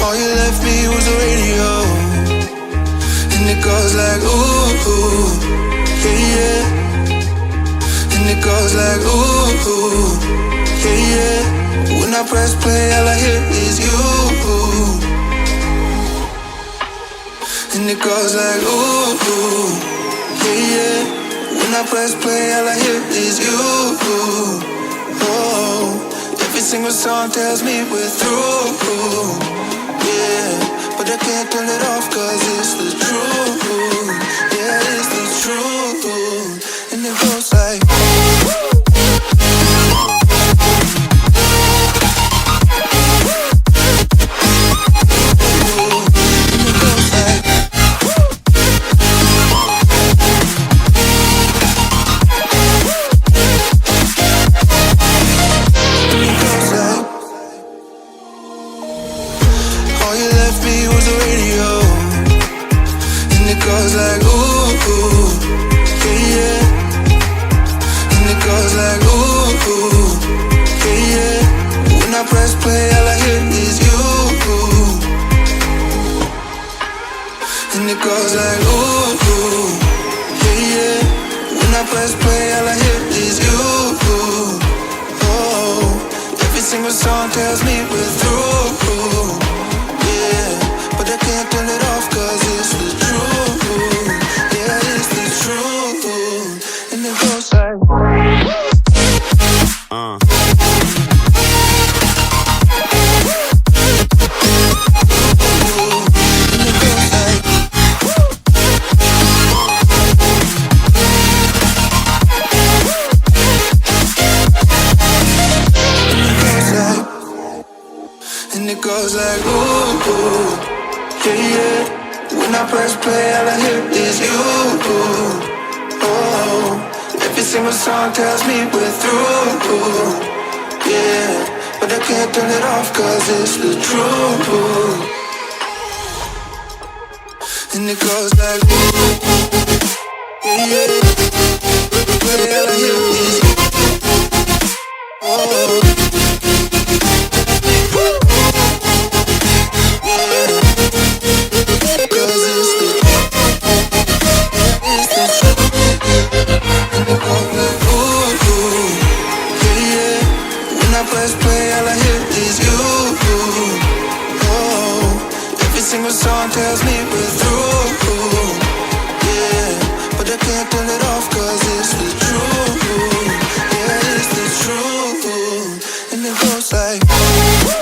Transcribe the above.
All you left me was the radio, and it goes like ooh, yeah, yeah. And it goes like ooh, yeah, yeah. When I press play, all I hear is you. And it goes like ooh, yeah, yeah. When I press play, all I hear is you. Oh, every single song tells me we're through. Yeah, but I can't turn it off 'cause it's the truth. Yeah, it's the truth. And it goes like tells me we're through. Yeah, but I can't turn it off 'cause it's the truth. And it goes like yeah, yeah. But all I hear is oh. Song tells me we're through. Yeah, but I can't turn it off 'cause it's the truth. Yeah, it's the truth. And it goes like